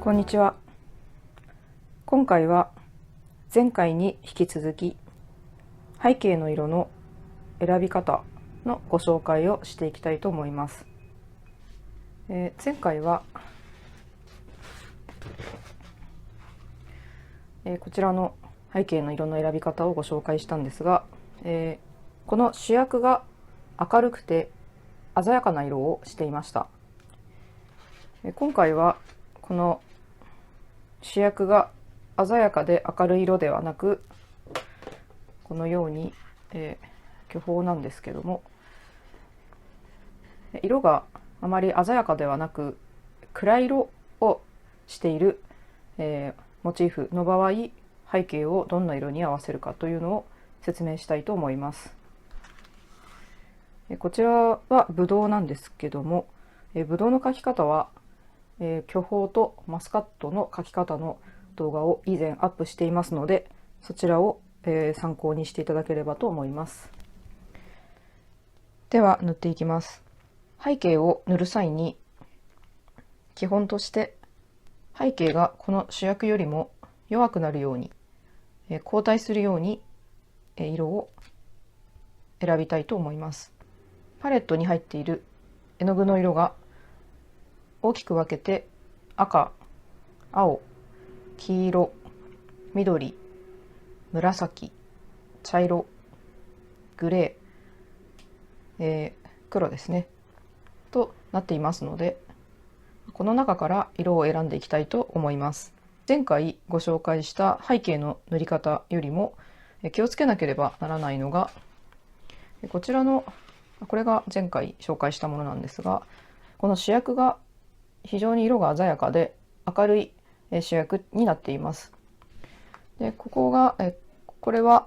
こんにちは。今回は前回に引き続き背景の色の選び方のご紹介をしていきたいと思います。前回は、こちらの背景の色の選び方をご紹介したんですが、この主役が明るくて鮮やかな色をしていました。今回はこの主役が鮮やかで明るい色ではなく、このように、巨峰なんですけども、色があまり鮮やかではなく暗い色をしている、モチーフの場合、背景をどんな色に合わせるかというのを説明したいと思います。こちらはブドウなんですけども、ブドウの描き方は、巨峰とマスカットの描き方の動画を以前アップしていますので、そちらを、参考にしていただければと思います。では塗っていきます。背景を塗る際に基本として背景がこの主役よりも弱くなるように、後退するように色を選びたいと思います。パレットに入っている絵の具の色が大きく分けて赤、青、黄色、緑、紫、茶色、グレー、黒ですねとなっていますので、この中から色を選んでいきたいと思います。前回ご紹介した背景の塗り方よりも気をつけなければならないのが、こちらのこれが前回紹介したものなんですが、この主役が非常に色が鮮やかで明るい主役になっています。でここがこれは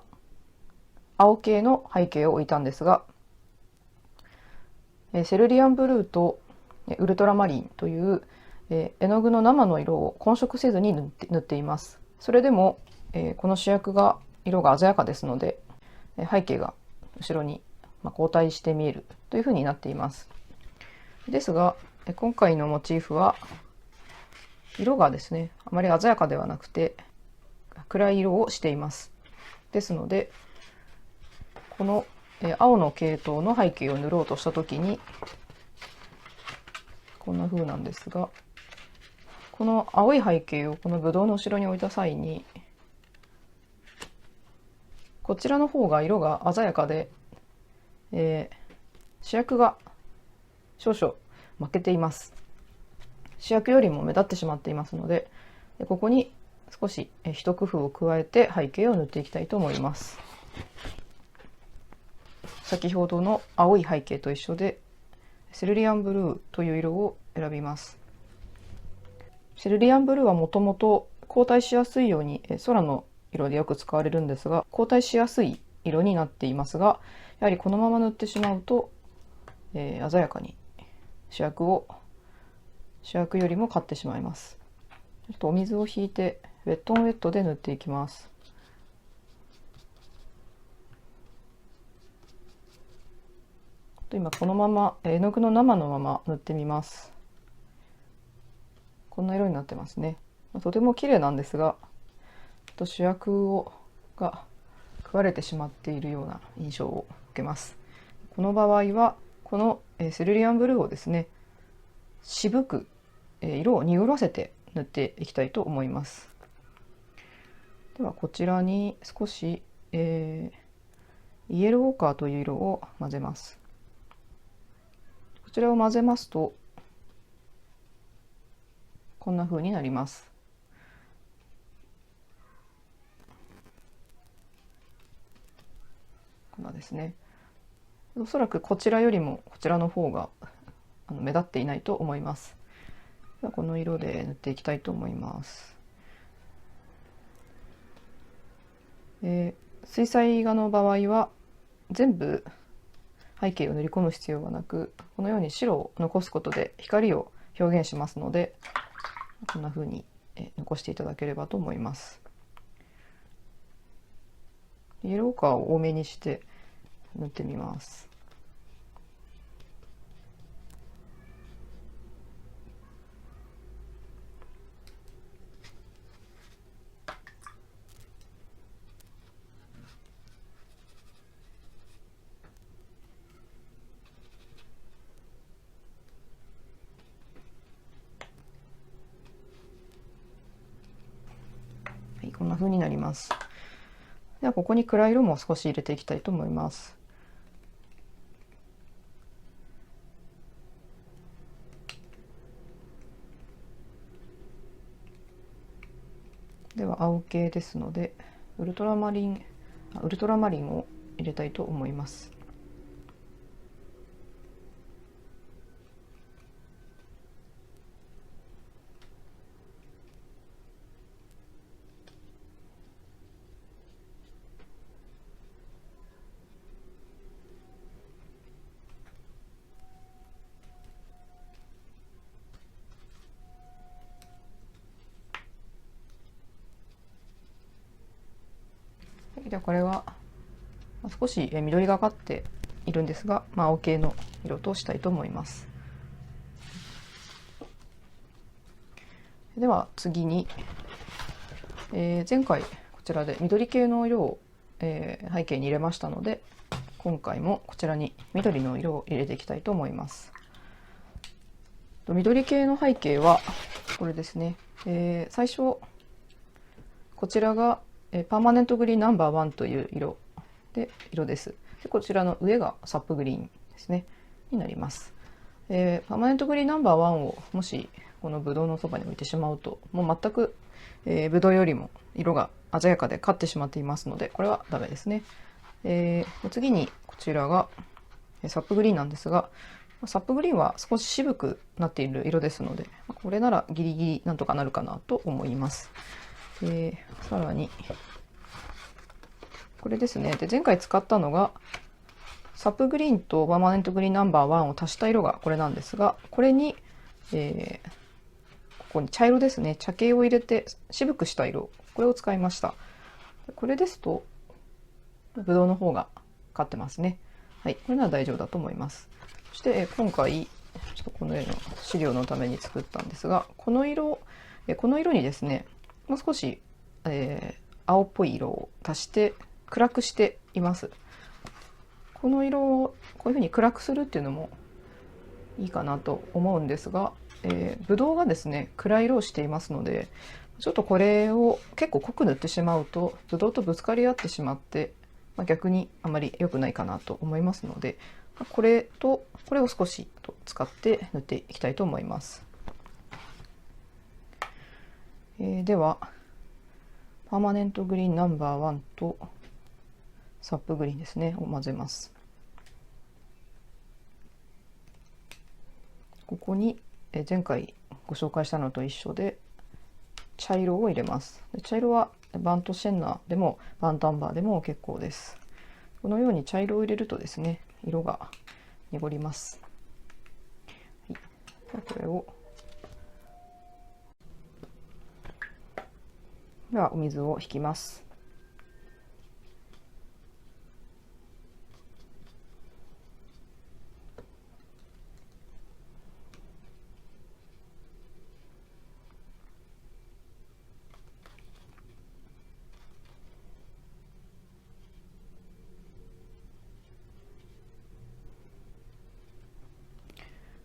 青系の背景を置いたんですが、セルリアンブルーとウルトラマリンという絵の具の生の色を混色せずに塗っています。それでもこの主役が色が鮮やかですので、背景が後ろに後退して見えるというふうになっています。ですが今回のモチーフは色がですね、あまり鮮やかではなくて暗い色をしています。ですのでこの青の系統の背景を塗ろうとした時にこんな風なんですが、この青い背景をこのブドウの後ろに置いた際に、こちらの方が色が鮮やかで、主役が少々負けています。主役よりも目立ってしまっていますので、ここに少し一工夫を加えて背景を塗っていきたいと思います。先ほどの青い背景と一緒でセルリアンブルーという色を選びます。セルリアンブルーはもともと後退しやすいように空の色でよく使われるんですが、後退しやすい色になっていますが、やはりこのまま塗ってしまうと、鮮やかに主役よりも勝ってしまいます。ちょっとお水を引いてウェットンウェットで塗っていきます。今このまま絵の具の生のまま塗ってみます。こんな色になってますね。とても綺麗なんですが、主役が食われてしまっているような印象を受けます。この場合はこのセルリアンブルーをですね、渋く色を濁らせて塗っていきたいと思います。ではこちらに少し、イエローオーカーという色を混ぜます。こちらを混ぜますとこんな風になります。こんなですね。おそらくこちらよりもこちらの方が目立っていないと思います。ではこの色で塗っていきたいと思います。水彩画の場合は全部背景を塗り込む必要はなく、このように白を残すことで光を表現しますので、こんな風に残していただければと思います。イエローカーを多めにして塗ってみます。風になります。ではここに暗い色も少し入れていきたいと思います。では青系ですのでウルトラマリンを入れたいと思います。ではこれは少し緑がかっているんですが、青系の色としたいと思います。では次に、前回こちらで緑系の色を、背景に入れましたので、今回もこちらに緑の色を入れていきたいと思います。緑系の背景はこれですね。最初こちらがパーマネントグリーンナンバーワンという色です。でこちらの上がサップグリーンですねになります。パーマネントグリーンナンバーワンをもしこのブドウのそばに置いてしまうともう全く、ブドウよりも色が鮮やかで勝ってしまっていますのでこれはダメですね。次にこちらがサップグリーンなんですが、サップグリーンは少し渋くなっている色ですのでこれならギリギリなんとかなるかなと思います。さらにこれですね。で前回使ったのがサップグリーンとパーマネントグリーンナンバーワンを足した色がこれなんですが、これに、ここに茶色ですね。茶系を入れて渋くした色、これを使いました。これですとブドウの方が勝ってますね。はい、これなら大丈夫だと思います。そして、今回ちょっとこのような資料のために作ったんですが、この色にですね、もう少し、青っぽい色を足して暗くしています。この色をこういうふうに暗くするっていうのもいいかなと思うんですが、ブドウがですね暗い色をしていますので、ちょっとこれを結構濃く塗ってしまうとブドウとぶつかり合ってしまって、逆にあまり良くないかなと思いますので、これとこれを少し使って塗っていきたいと思います。ではパーマネントグリーンナンバーワンとサップグリーンですねを混ぜます。ここに前回ご紹介したのと一緒で茶色を入れます。茶色はバントシェンナーでもバンタンバーでも結構です。このように茶色を入れるとですね色が濁ります。はい、これをではお水を引きます。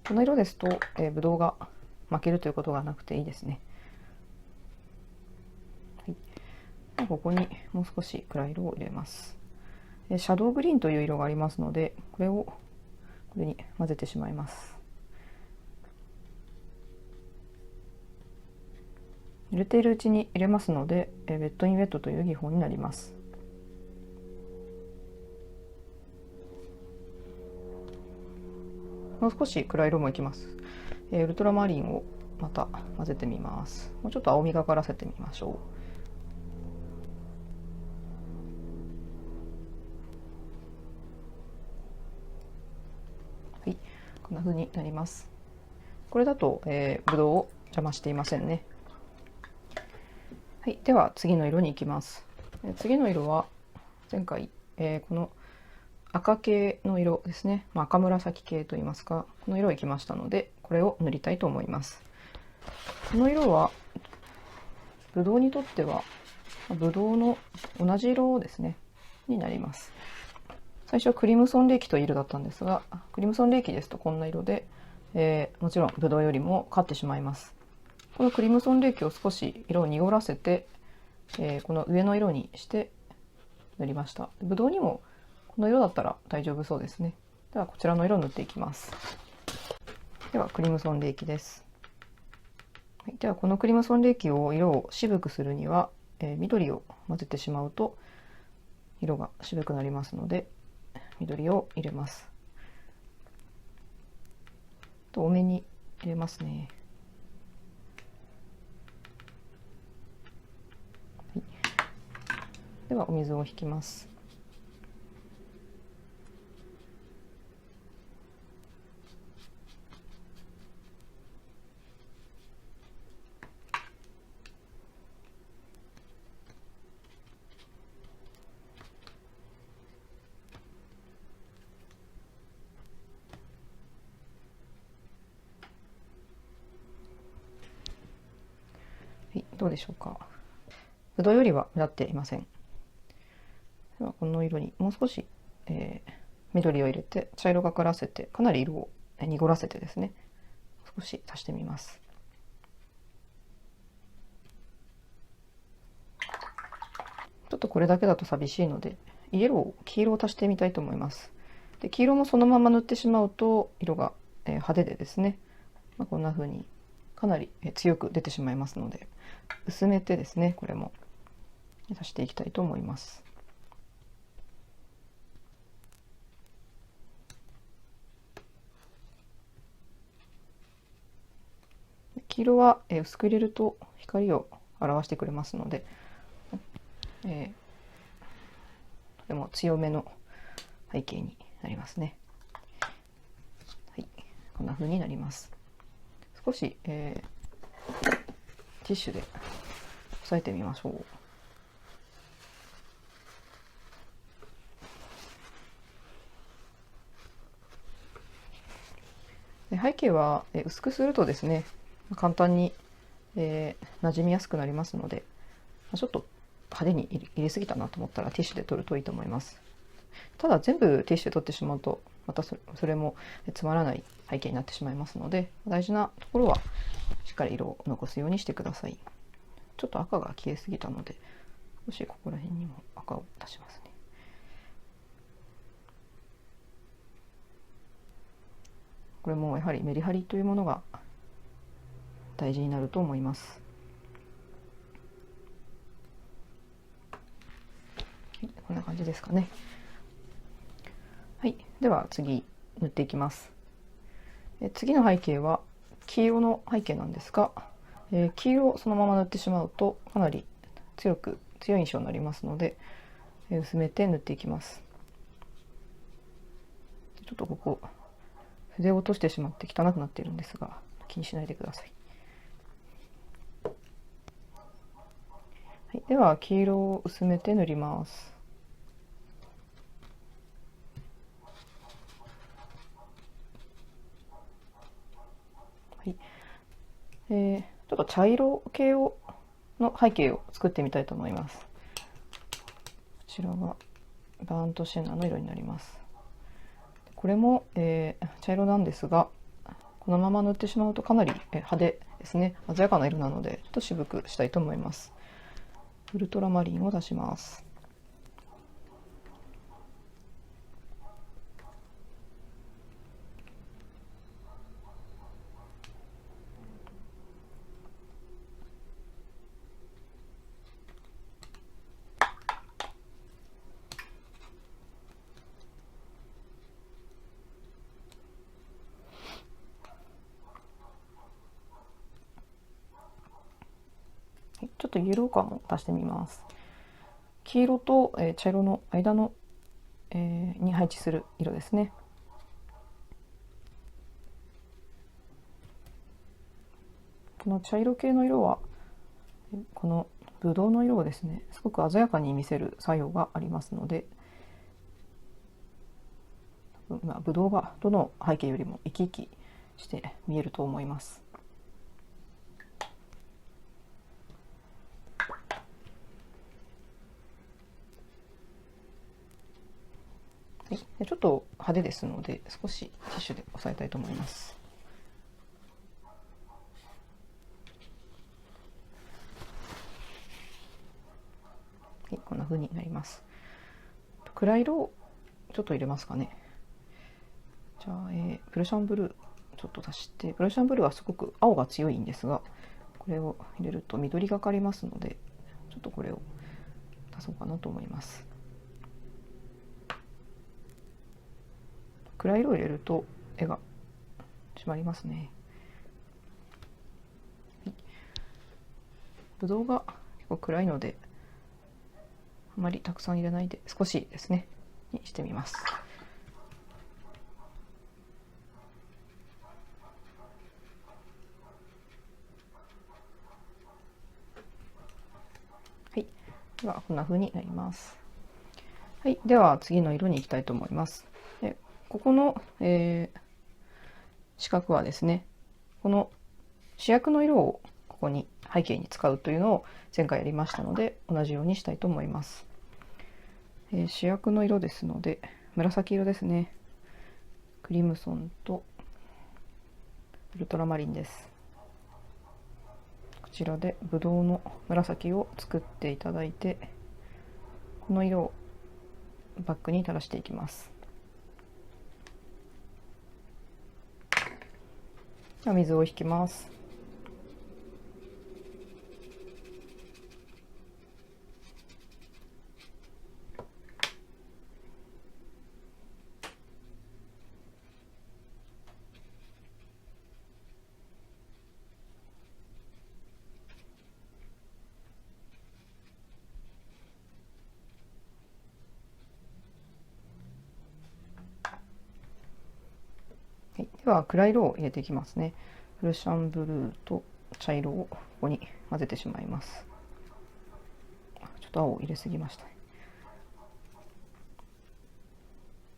この色ですと、ブドウが負けるということがなくていいですね。はい、ここにもう少し暗い色を入れます。シャドウグリーンという色がありますので、これをこれに混ぜてしまいます。入れているうちに入れますので、ウェットインウェットという技法になります。もう少し暗い色もいきます。ウルトラマリンをまた混ぜてみます。もうちょっと青みがからせてみましょう。はい、こんな風になります。これだと、ブドウを邪魔していませんね。はい、では次の色に行きます。次の色は前回、この赤系の色ですね、赤紫系といいますか、この色いきましたのでこれを塗りたいと思います。この色はブドウにとってはブドウの同じ色ですねになります。最初はクリムソンレーキという色だったんですが、クリムソンレーキですとこんな色で、もちろんブドウよりも勝ってしまいます。このクリムソンレーキを少し色を濁らせてこの上の色にして塗りました。ぶどうにもこの色だったら大丈夫そうですね。ではこちらの色を塗っていきます。ではクリムソン冷液です。はい、ではこのクリムソン冷液を色を渋くするには、緑を混ぜてしまうと色が渋くなりますので、緑を入れます。多めに入れますね。はい、ではお水を引きます。はい、どうでしょうか。ぶどうよりは目立っていません。ではこの色にもう少し、緑を入れて茶色がからせて、かなり色を濁らせてですね、少し足してみます。ちょっとこれだけだと寂しいので、黄色を足してみたいと思います。で、黄色もそのまま塗ってしまうと色が派手でですね、こんな風にかなり強く出てしまいますので、薄めてですね、これも足していきたいと思います。黄色は薄く入れると光を表してくれますので、とても強めの背景になりますね。はい、こんな風になります。少し、ティッシュで押さえてみましょう。で、背景は薄くするとですね、簡単に、馴染みやすくなりますので、ちょっと派手に入れすぎたなと思ったらティッシュで取るといいと思います。ただ全部ティッシュで取ってしまうとまたそれもつまらない背景になってしまいますので、大事なところはしっかり色を残すようにしてください。ちょっと赤が消えすぎたので、少しここら辺にも赤を足しますね。これもやはりメリハリというものが大事になると思います。はい、こんな感じですかね。はい、では次塗っていきます。次の背景は黄色の背景なんですが、黄色をそのまま塗ってしまうとかなり強い印象になりますので、薄めて塗っていきます。ちょっとここ筆を落としてしまって汚くなっているんですが、気にしないでください。はい、では黄色を薄めて塗ります。はい、ちょっと茶色系の背景を作ってみたいと思います。こちらがバーントシェナの色になります。これも、茶色なんですが、このまま塗ってしまうとかなり派手ですね。鮮やかな色なので、ちょっと渋くしたいと思います。ウルトラマリンを出します。ちょっとイエロー感も出してみます。黄色と、茶色の間の、に配置する色ですね。この茶色系の色はこのブドウの色をですね、すごく鮮やかに見せる作用がありますので、ブドウがどの背景よりも生き生きして見えると思います。はい、ちょっと派手ですので、少しティッシュで押さえたいと思います。こんな風になります。暗い色をちょっと入れますかね。じゃあ、プルシャンブルーちょっと足して、プルシャンブルーはすごく青が強いんですが、これを入れると緑がかりますので、ちょっとこれを足そうかなと思います。暗い色を入れると絵が締まりますね。はい、ぶどうが結構暗いので、あまりたくさん入れないで少しですねにしてみます。はい、ではこんな風になります。はい、では次の色に行きたいと思います。でここの、四角はですね、この主役の色をここに背景に使うというのを前回やりましたので、同じようにしたいと思います。主役の色ですので紫色ですね。クリムソンとウルトラマリンです。こちらでブドウの紫を作っていただいて、この色をバッグに垂らしていきます。では水を引きます。はい、では暗い色を入れていきますね。プルシャンブルーと茶色をここに混ぜてしまいます。ちょっと青を入れすぎましたね。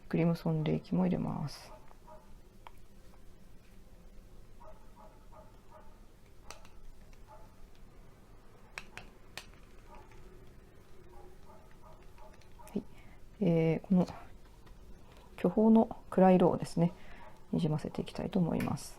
クリムソンレーキも入れます。はい、この巨峰の暗い色をですねにじませていきたいと思います。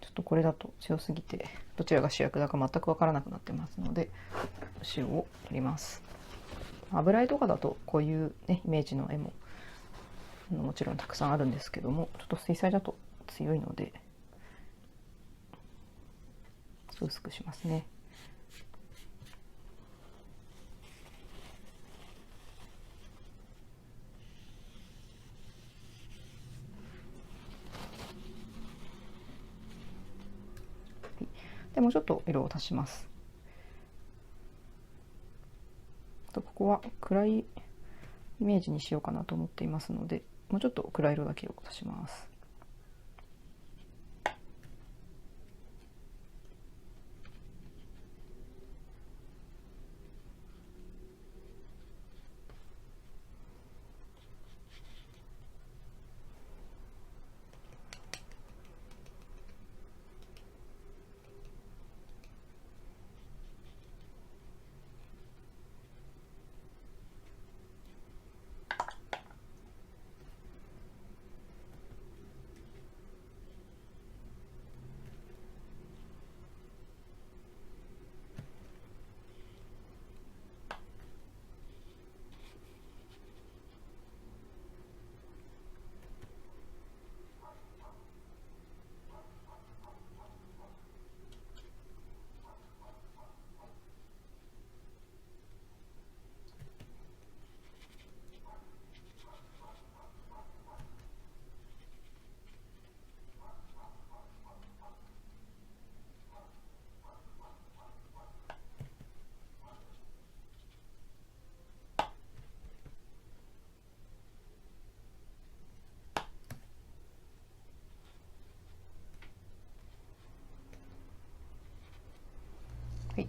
ちょっとこれだと強すぎてどちらが主役だか全く分からなくなってますので、塩を取ります。油絵とかだとこういう、ね、イメージの絵ももちろんたくさんあるんですけども、ちょっと水彩だと強いので薄くしますね。でもうちょっと色を足します。ここは暗いイメージにしようかなと思っていますので、もうちょっと暗い色だけを足します。はい、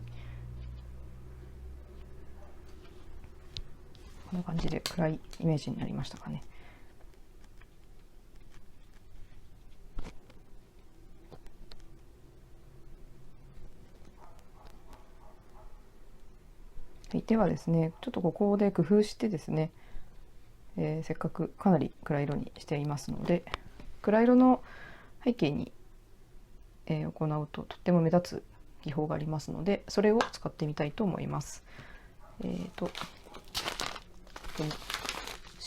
こんな感じで暗いイメージになりましたかね。はい、ではですね、ちょっとここで工夫してですね、せっかくかなり暗い色にしていますので、暗い色の背景に、行うととっても目立つ技法がありますので、それを使ってみたいと思います。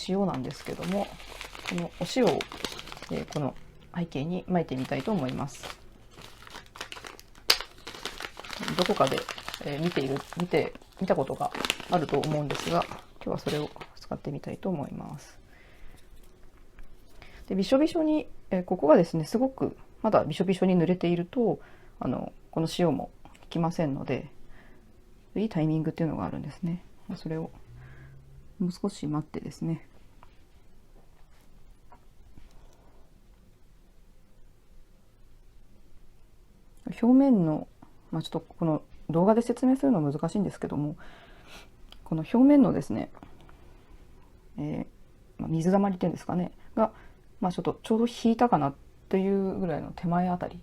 塩なんですけども、このお塩を、この背景に巻いてみたいと思います。どこかで、見たことがあると思うんですが、今日はそれを使ってみたいと思います。で、びしょびしょに、ここがですね、すごくまだびしょびしょに濡れていると、この塩も効きませんので、いいタイミングっていうのがあるんですね。それをもう少し待ってですね。表面の、ちょっとこの動画で説明するのは難しいんですけども、この表面のですね、水だまりっていうんですかねが、ちょっとちょうど引いたかなというぐらいの手前あたり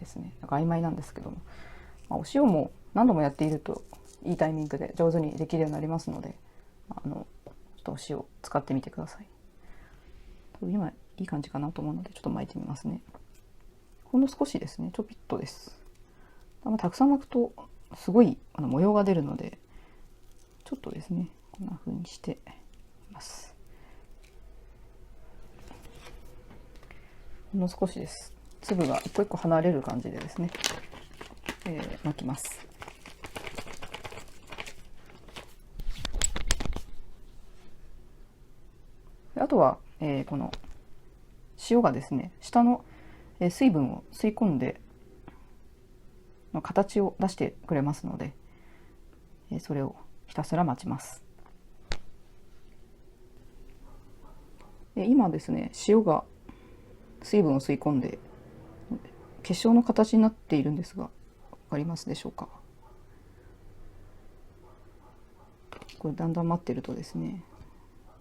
ですね。なんか曖昧なんですけども、お塩も何度もやっているといいタイミングで上手にできるようになりますので、ちょっとお塩を使ってみてください。今いい感じかなと思うのでちょっと巻いてみますね。ほんの少しですね、ちょぴっとです。たくさん巻くとすごい模様が出るので、ちょっとですね、こんな風にしています。ほんの少しです。粒が一個一個離れる感じでですね、巻きます。あとは、この塩がですね、下の水分を吸い込んで形を出してくれますので、それをひたすら待ちます。今ですね、塩が水分を吸い込んで結晶の形になっているんですが、わかりますでしょうか。これだんだん待ってるとですね、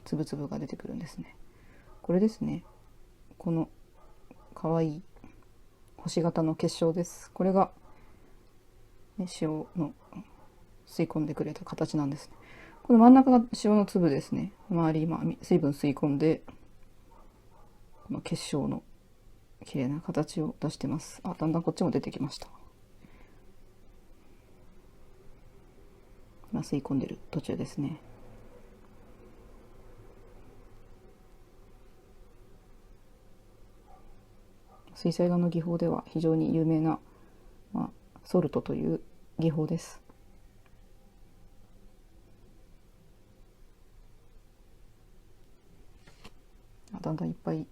つぶつぶが出てくるんですね。これですね、このかわいい星型の結晶です。これが、塩の吸い込んでくれた形なんですね。この真ん中が塩の粒ですね。周り今水分吸い込んで、この結晶の綺麗な形を出してます。だんだんこっちも出てきました。吸い込んでる途中ですね。水彩画の技法では非常に有名な、ソルトという技法です。だんだんいっぱい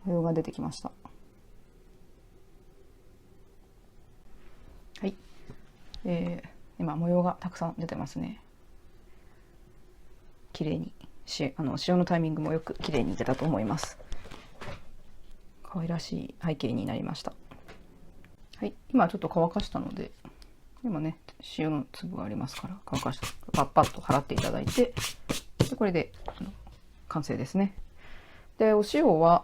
模様が出てきました。はい、今模様がたくさん出てますね。綺麗に塩のタイミングもよく綺麗に出たと思います。可愛らしい背景になりました。はい、今ちょっと乾かしたので、今ね、塩の粒がありますから、乾かしてパッパッと払っていただいて、でこれで完成ですね。で、お塩は、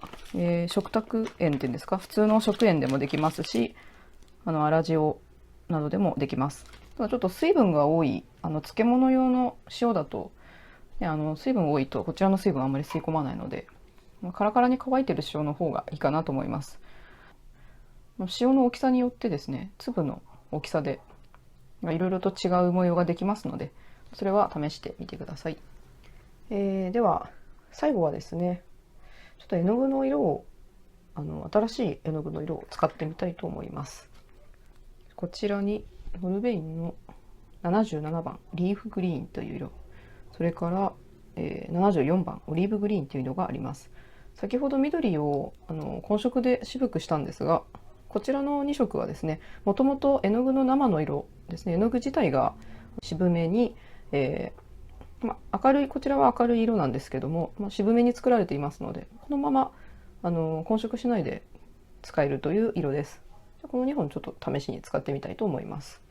食卓塩っていうんですか、普通の食塩でもできますし、粗塩などでもできます。ただちょっと水分が多い漬物用の塩だと、水分多いとこちらの水分はあんまり吸い込まないので、カラカラに乾いてる塩の方がいいかなと思います。塩の大きさによってですね、粒の大きさでいろいろと違う模様ができますので、それは試してみてください。では最後はですね、ちょっと絵の具の色を新しい絵の具の色を使ってみたいと思います。こちらにノルベインの77番リーフグリーンという色、それから、74番オリーブグリーンという色があります。先ほど緑を混色で渋くしたんですが、こちらの2色はですね、もともと絵の具の生の色ですね、絵の具自体が渋めに、明るい、こちらは明るい色なんですけども、渋めに作られていますので、このまま混色しないで使えるという色です。この2本ちょっと試しに使ってみたいと思います。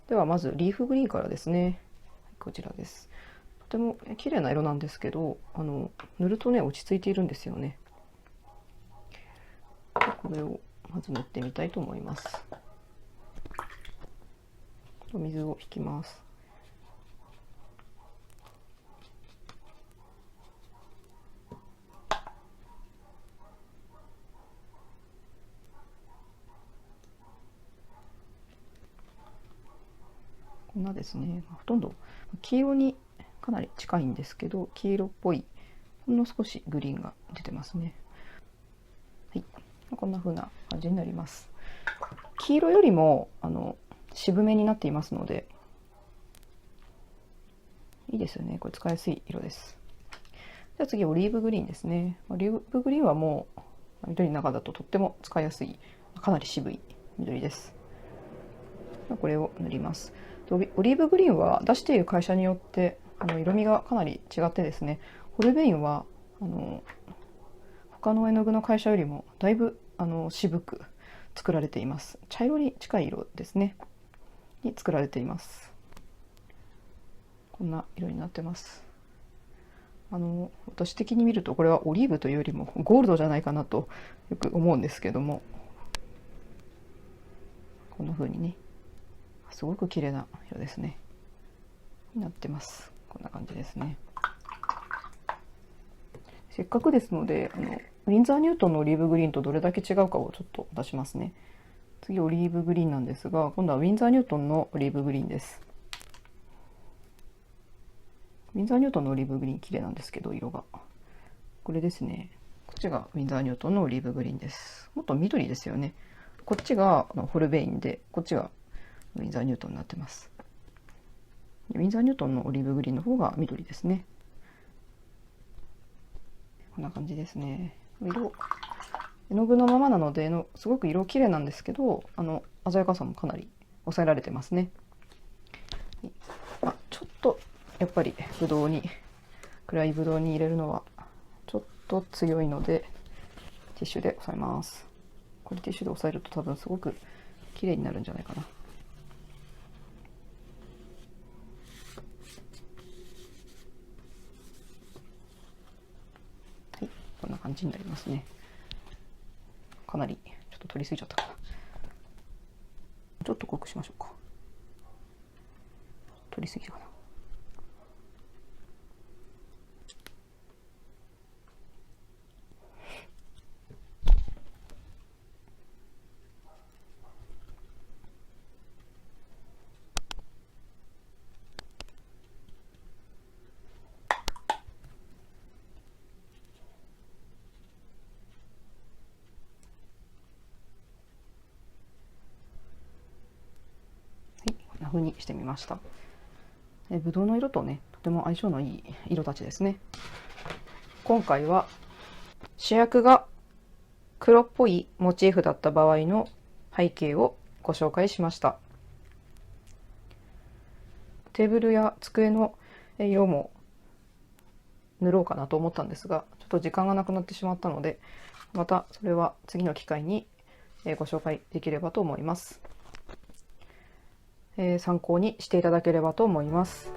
ではまずリーフグリーンからですね。こちらです。とても綺麗な色なんですけど、塗るとね落ち着いているんですよね。これをまず塗ってみたいと思います。お水を引きます。こんなですね、ほとんど黄色にかなり近いんですけど、黄色っぽいほんの少しグリーンが出てますね。はい、こんな風な感じになります。黄色よりも渋めになっていますのでいいですよね。これ使いやすい色です。じゃあ次オリーブグリーンですね。オリーブグリーンはもう緑の中だととっても使いやすい、かなり渋い緑です。これを塗ります。オリーブグリーンは出している会社によって色味がかなり違ってですね、ホルベインは他の絵の具の会社よりもだいぶ渋く作られています。茶色に近い色ですねに作られています。こんな色になってます。私的に見るとこれはオリーブというよりもゴールドじゃないかなとよく思うんですけども、こんな風にね、すごく綺麗な色ですねなってます。こんな感じですね。せっかくですのでウィンザーニュートンのオリーブグリーンとどれだけ違うかをちょっと出しますね。次オリーブグリーンなんですが、今度はウィンザーニュートンのオリーブグリーンです。ウィンザーニュートンのオリーブグリーン綺麗なんですけど、色がこれですね。こっちがウィンザーニュートンのオリーブグリーンです。もっと緑ですよね。こっちがホルベインで、こっちがウィンザーニュートンになってます。ウィンザーニュートンのオリーブグリーンの方が緑ですね。こんな感じですね。絵の具のままなのですごく色綺麗なんですけど、鮮やかさもかなり抑えられてますね。ちょっとやっぱり暗いブドウに入れるのはちょっと強いのでティッシュで押さえます。これティッシュで押さえると多分すごく綺麗になるんじゃないかな。はい、こんな感じになりますね。かなりちょっと取りすぎちゃったかな。ちょっと濃くしましょうか。取りすぎたかな。こんな風にしてみました。ぶどうの色とね、とても相性のいい色たちですね。今回は主役が黒っぽいモチーフだった場合の背景をご紹介しました。テーブルや机の色も塗ろうかなと思ったんですが、ちょっと時間がなくなってしまったので、またそれは次の機会にご紹介できればと思います。参考にしていただければと思います。